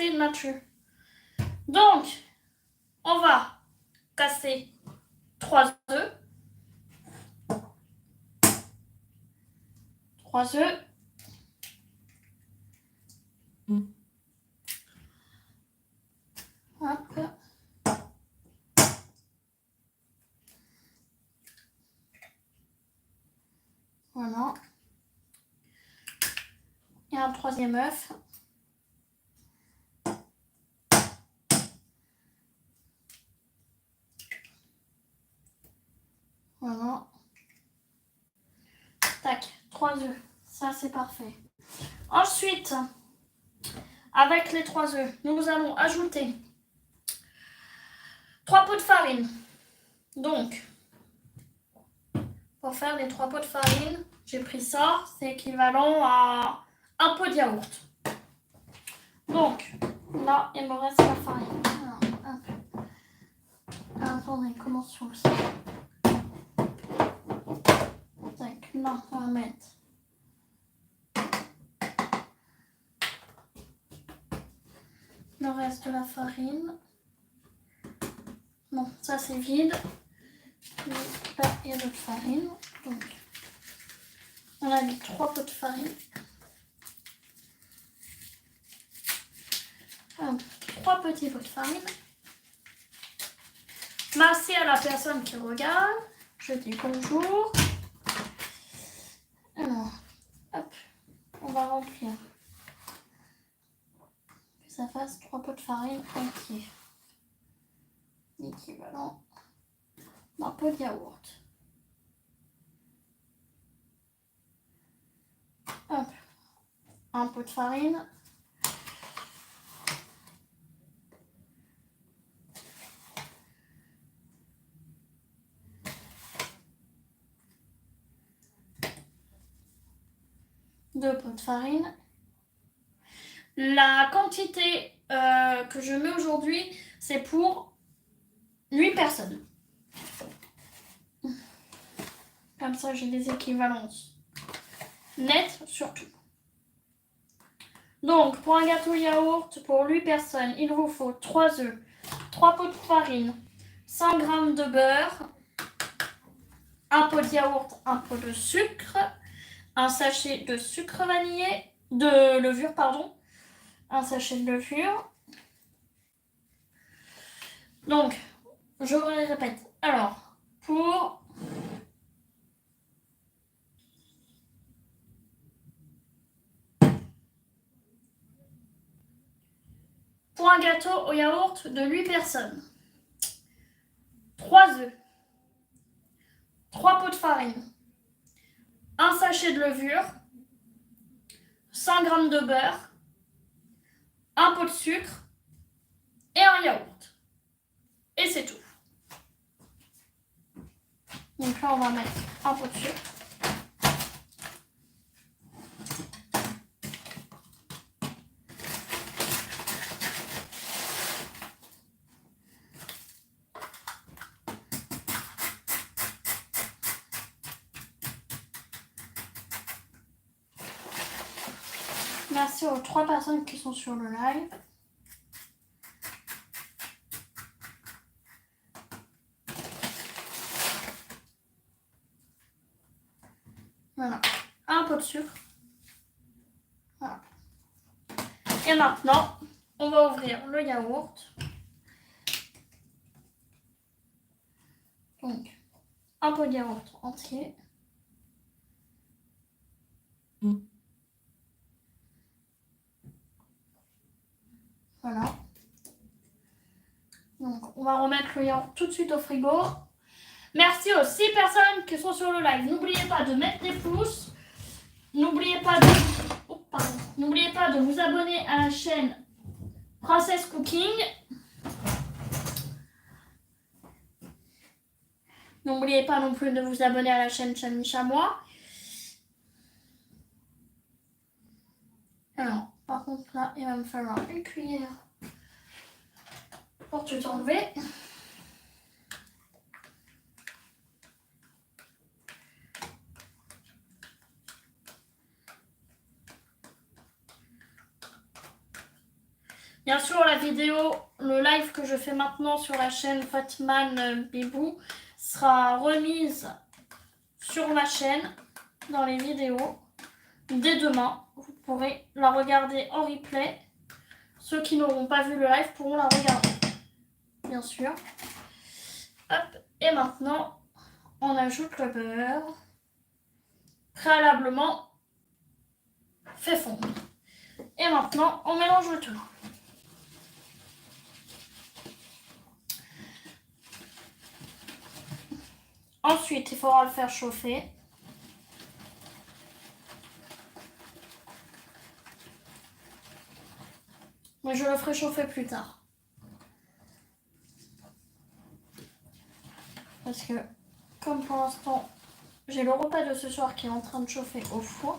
casser Mathieu. Donc, on va casser 3 œufs. 3 œufs. Hop. Voilà. Et un 3e œuf. Voilà. Tac, 3 œufs. Ça, c'est parfait. Ensuite, avec les 3 œufs, nous allons ajouter 3 pots de farine. Donc, pour faire les 3 pots de farine, j'ai pris ça. C'est équivalent à un pot de yaourt. Donc, là, il me reste la farine. Alors, attendez, comment sur ça? Tac, là, on va mettre le reste de la farine. Bon, ça c'est vide. Là, il y a d'autres farine. Donc, on a mis 3 pots de farine. 3 petits pots de farine. Merci à la personne qui regarde. Je dis bonjour. Alors, hop, on va remplir. Que ça fasse 3 pots de farine entiers. L'équivalent d'un pot de yaourt. Hop, un pot de farine. Deux pots de farine. La quantité que je mets aujourd'hui, c'est pour 8 personnes. Comme ça, j'ai des équivalences nettes surtout. Donc, pour un gâteau yaourt, pour 8 personnes, il vous faut 3 œufs, 3 pots de farine, 100 g de beurre, un pot de yaourt, un pot de sucre, un sachet de sucre vanillé, de levure, pardon, un sachet de levure. Donc, je répète. Alors, pour un gâteau au yaourt de 8 personnes, 3 œufs, 3 pots de farine, un sachet de levure, 100 g de beurre, un pot de sucre et un yaourt. Et c'est tout. Donc là, on va mettre un pot de sucre. Merci aux 3 personnes qui sont sur le live. Voilà, un pot de sucre. Voilà. Et maintenant, on va ouvrir le yaourt. Donc, un pot de yaourt entier. Voilà. Donc, on va remettre le yaourt tout de suite au frigo. Merci aux 6 personnes qui sont sur le live. N'oubliez pas de mettre des pouces. N'oubliez pas de vous abonner à la chaîne Princess Cooking. N'oubliez pas non plus de vous abonner à la chaîne Chami Chamois. Alors, par contre là, il va me falloir une cuillère pour tout enlever. Bien sûr, la vidéo, le live que je fais maintenant sur la chaîne Fatman Bibou sera remise sur ma chaîne dans les vidéos dès demain. Vous pourrez la regarder en replay. Ceux qui n'auront pas vu le live pourront la regarder, bien sûr. Hop, et maintenant, on ajoute le beurre préalablement fait fondre. Et maintenant, on mélange le tout. Ensuite, il faudra le faire chauffer. Mais je le ferai chauffer plus tard. Parce que, comme pour l'instant, j'ai le repas de ce soir qui est en train de chauffer au four.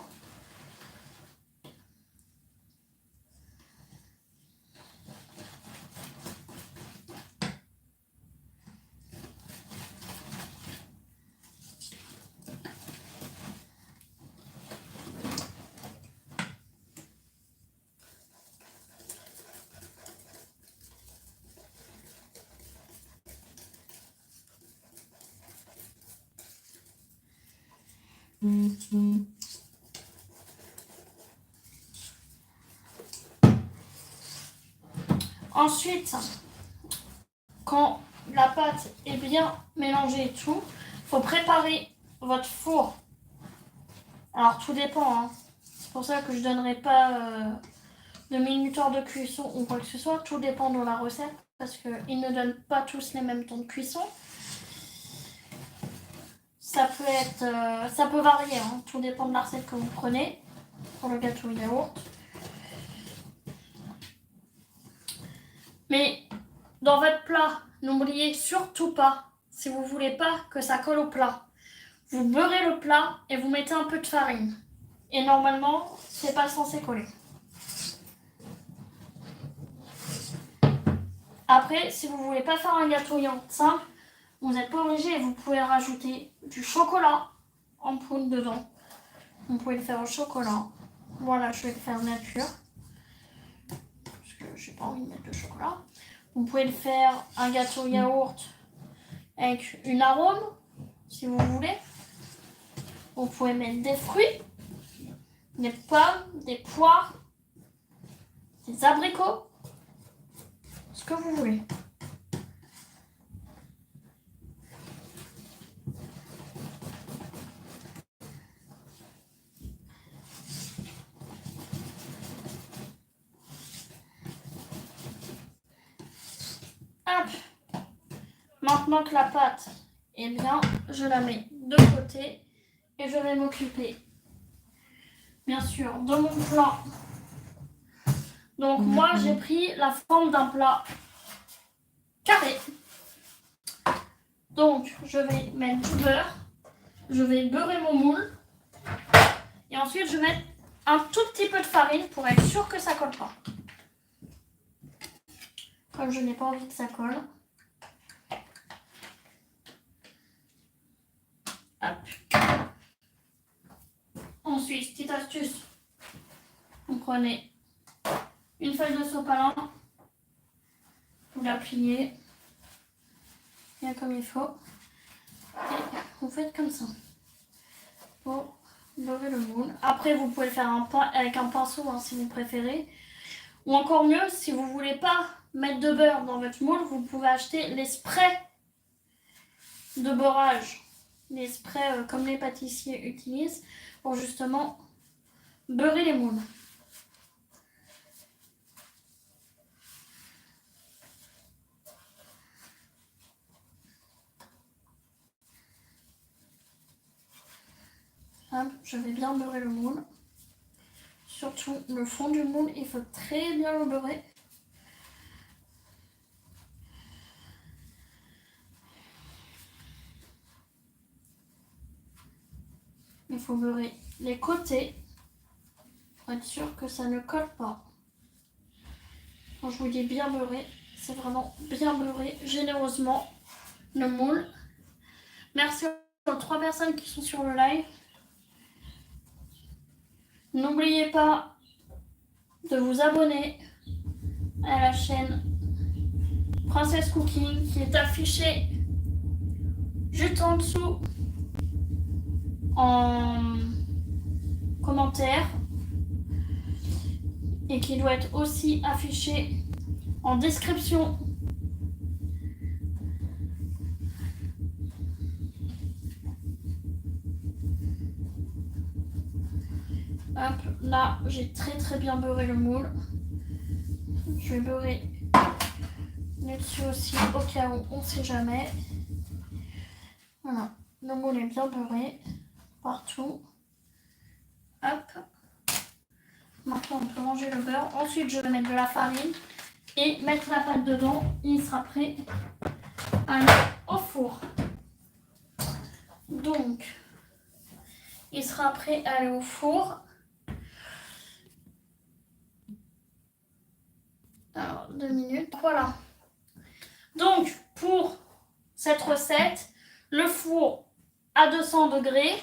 Ensuite, quand la pâte est bien mélangée et tout, il faut préparer votre four. Alors tout dépend, hein. C'est pour ça que je ne donnerai pas de minuteur de cuisson ou quoi que ce soit. Tout dépend de la recette parce qu'ils ne donnent pas tous les mêmes temps de cuisson. Ça peut varier, hein. Tout dépend de la recette que vous prenez pour le gâteau yaourt. Mais dans votre plat, n'oubliez surtout pas, si vous ne voulez pas que ça colle au plat, vous beurrez le plat et vous mettez un peu de farine. Et normalement, c'est pas censé coller. Après, si vous ne voulez pas faire un gâteau yaourt simple, vous n'êtes pas obligé et vous pouvez rajouter du chocolat en poudre dedans. Vous pouvez le faire au chocolat. Voilà, je vais le faire nature. Parce que j'ai pas envie de mettre de chocolat. Vous pouvez le faire un gâteau yaourt avec une arôme, si vous voulez. Vous pouvez mettre des fruits, des pommes, des poires, des abricots, ce que vous voulez. Hop. Maintenant que la pâte est bien, je la mets de côté et je vais m'occuper, bien sûr, de mon plat. Donc moi, j'ai pris la forme d'un plat carré. Donc, je vais mettre du beurre. Je vais beurrer mon moule. Et ensuite, je vais mettre un tout petit peu de farine pour être sûr que ça colle pas. Comme je n'ai pas envie que ça colle. Hop. Ensuite, petite astuce. Vous prenez une feuille de sopalin. Vous la pliez bien comme il faut. Et vous faites comme ça. Pour beurrer le moule. Après, vous pouvez le faire avec un pinceau hein, si vous préférez. Ou encore mieux, si vous ne voulez pas mettre de beurre dans votre moule, vous pouvez acheter les sprays de beurrage. Les sprays comme les pâtissiers utilisent pour justement beurrer les moules. Hop, je vais bien beurrer le moule. Surtout le fond du moule, il faut très bien le beurrer. Il faut beurrer les côtés pour être sûr que ça ne colle pas. Quand je vous dis bien beurrer, c'est vraiment bien beurrer généreusement le moule. Merci aux 3 personnes qui sont sur le live. N'oubliez pas de vous abonner, à la chaîne Princess Cooking qui est affichée juste en dessous en commentaire et qui doit être aussi affichée en description. Hop, là j'ai très bien beurré le moule. Je vais beurrer là-dessus aussi au cas où on ne sait jamais. Voilà, le moule est bien beurré partout. Hop. Maintenant on peut manger le beurre. Ensuite je vais mettre de la farine et mettre la pâte dedans. Il sera prêt à aller au four. Donc il sera prêt à aller au four. Alors 2 minutes. Voilà. Donc pour cette recette, le four à 200 degrés,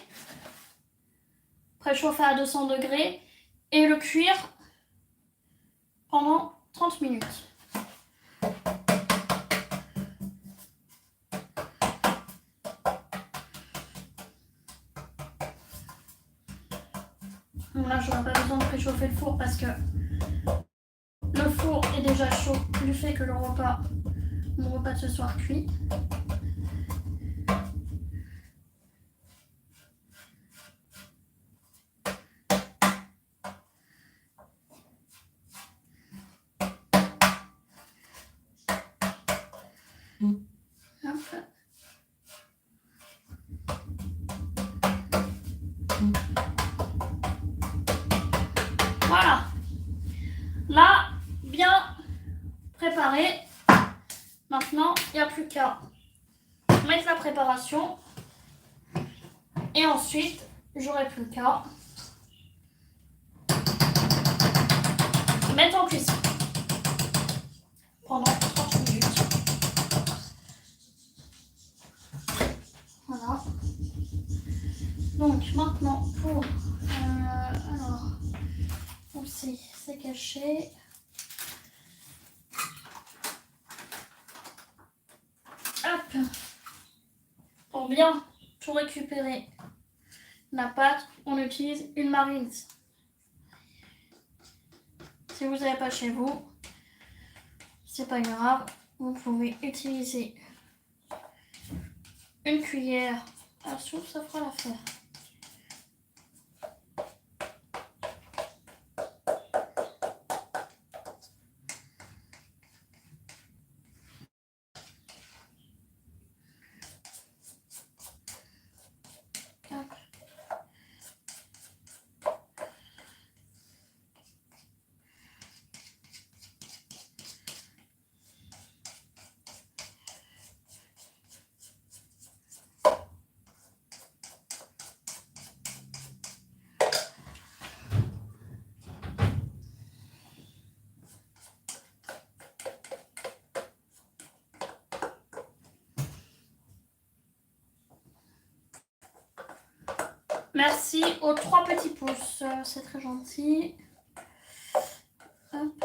préchauffé à 200 degrés, et le cuire pendant 30 minutes. Donc là, je n'aurai pas besoin de préchauffer le four parce que le four est déjà chaud du fait que mon repas de ce soir cuit. Hop. Voilà. Là, bien préparé. Maintenant, il n'y a plus qu'à mettre la préparation. Et ensuite, j'aurai plus qu'à mettre en cuisson pendant 30 minutes. Voilà. Donc maintenant pour alors où c'est caché. Hop. Pour bien tout récupérer la pâte, on utilise une marmite. Si vous n'avez pas chez vous, c'est pas grave, vous pouvez utiliser une cuillère à soupe, ça fera l'affaire. Merci aux 3 petits pouces, c'est très gentil. Hop.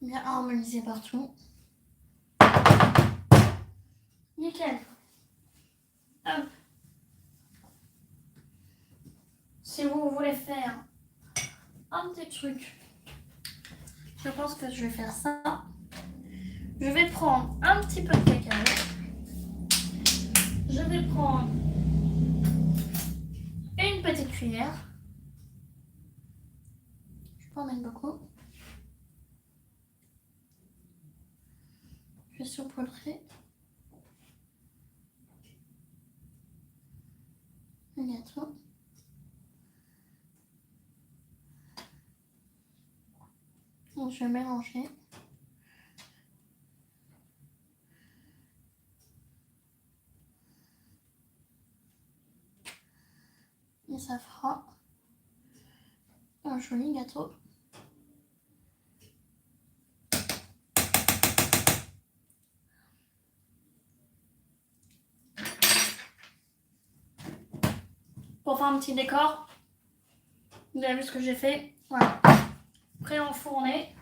Bien harmonisé partout. Nickel. Hop. Si vous voulez faire un petit truc, je pense que je vais faire ça. Je vais prendre un petit peu de cacao. Je vais prendre une petite cuillère. Je peux en mettre beaucoup. Je vais saupoudrer le gâteau. Donc je vais mélanger. un joli gâteau. Pour faire un petit décor, vous avez vu ce que j'ai fait. Voilà. Prêt à enfourner.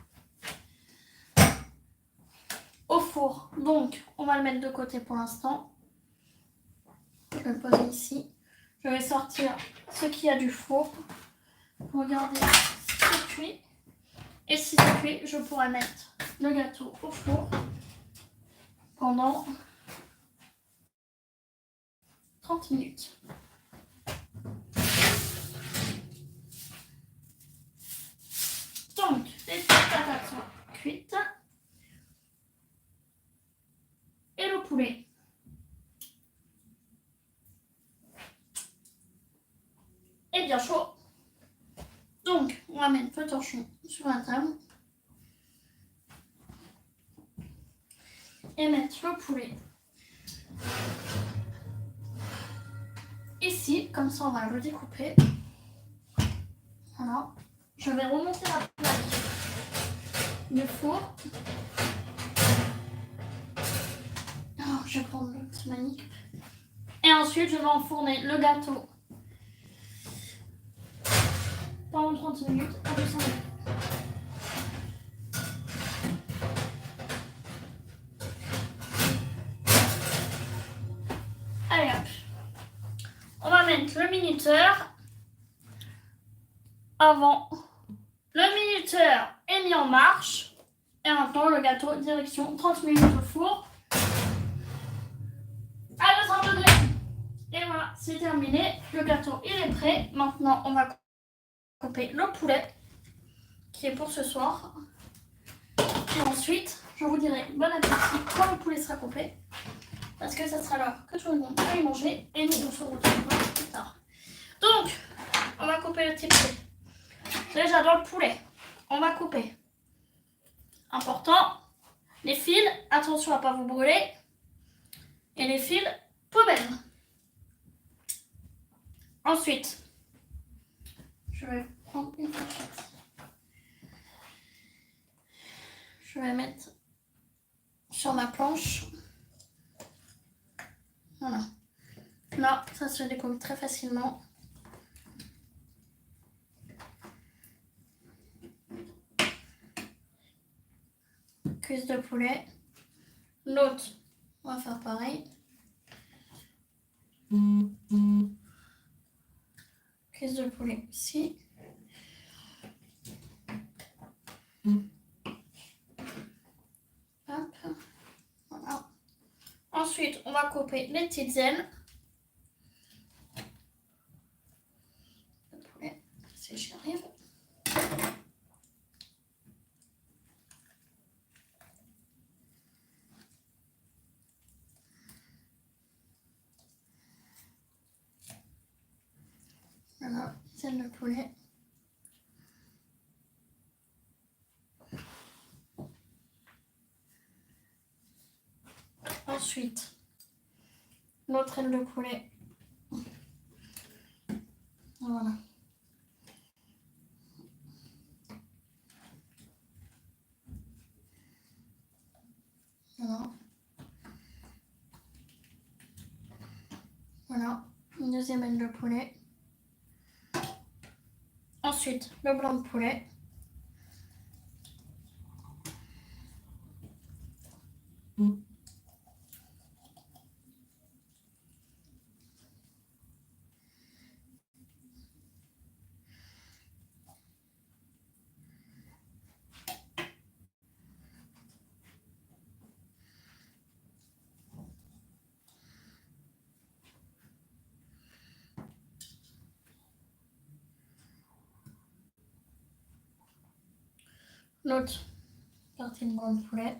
Au four. Donc, on va le mettre de côté pour l'instant. Je vais le poser ici. Je vais sortir ce qu'il y a du four. Regardez, c'est cuit. Et si c'est cuit, je pourrais mettre le gâteau au four pendant 30 minutes. Donc, les petites patates sont cuites. Et le poulet. Est bien chaud. Donc, on va mettre le torchon sur la table. Et mettre le poulet ici. Comme ça, on va le découper. Voilà. Je vais remonter la plaque du four. Alors, je vais prendre le petit manique. Et ensuite, je vais enfourner le gâteau pendant 30 minutes à 200 degrés. Allez hop. On va mettre le minuteur avant. Le minuteur est mis en marche. Et maintenant, le gâteau, direction 30 minutes au four. À 200 degrés. Et voilà, c'est terminé. Le gâteau, il est prêt. Maintenant, on va couper le poulet qui est pour ce soir. Et ensuite, je vous dirai bon appétit quand le poulet sera coupé. Parce que ça sera l'heure que tout le monde va y manger. Et nous, on se retrouve plus tard. Donc, on va couper le petit poulet. Déjà, dans le poulet, on va couper. Important, les fils, attention à ne pas vous brûler. Et les fils, poubelle. Ensuite, je vais prendre une fourchette. Je vais mettre sur ma planche. Voilà. Là, ça se découpe très facilement. Cuisse de poulet. L'autre, on va faire pareil. Cuisse de poulet ici. Hop. Voilà. Ensuite, on va couper les petites ailes. Le poulet, si j'y arrive. Voilà, les ailes de poulet. Ensuite, l'autre aile de poulet. Voilà. Voilà. Voilà, une deuxième aile de poulet. Ensuite, le blanc de poulet. L'autre partie de blanc de poulet.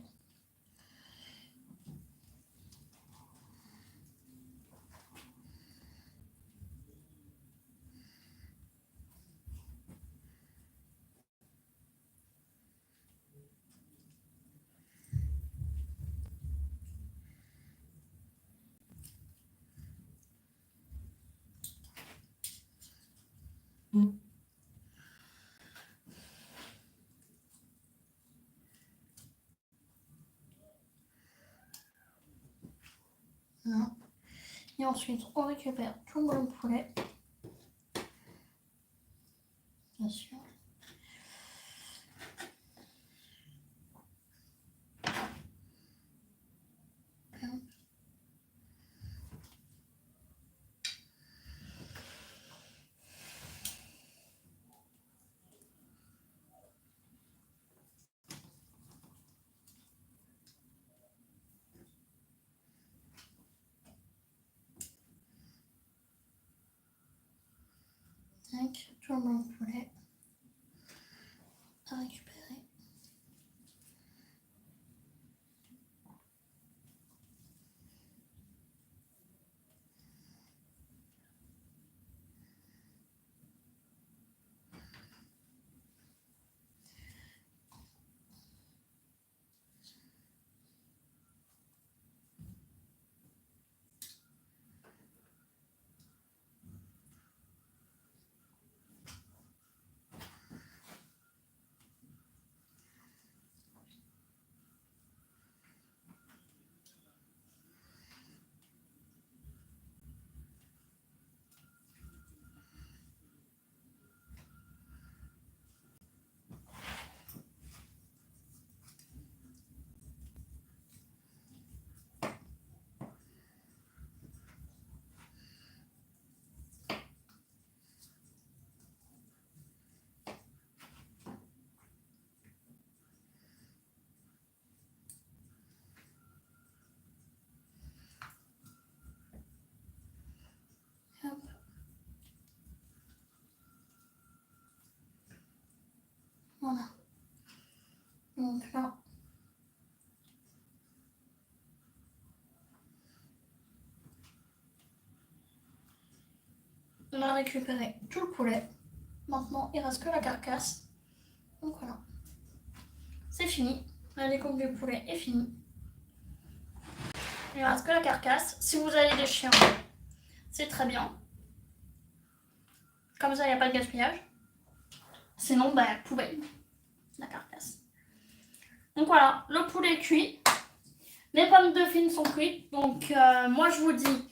Et ensuite, on récupère tout le poulet. Bien sûr. Tac, tout le blanc de poulet à récupérer. Hop. Voilà. Donc là, on a récupéré tout le poulet. Maintenant, il reste que la carcasse. Donc voilà. C'est fini. La découpe du poulet est finie. Il ne reste que la carcasse. Si vous avez des chiens, c'est très bien. Comme ça, il n'y a pas de gaspillage. Sinon, poubelle. La carcasse. Donc voilà, le poulet est cuit. Les pommes de fine sont cuites. Donc moi, je vous dis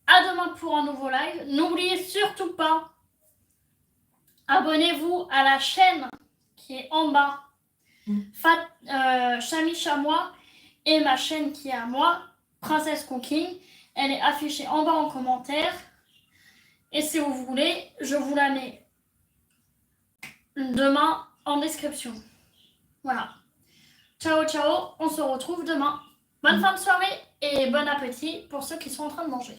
à demain pour un nouveau live. N'oubliez surtout pas, abonnez-vous à la chaîne qui est en bas. Chami Chamois et ma chaîne qui est à moi, Princesse Cooking. Elle est affichée en bas en commentaire. Et si vous voulez, je vous la mets demain en description. Voilà. Ciao, ciao. On se retrouve demain. Bonne fin de soirée et bon appétit pour ceux qui sont en train de manger.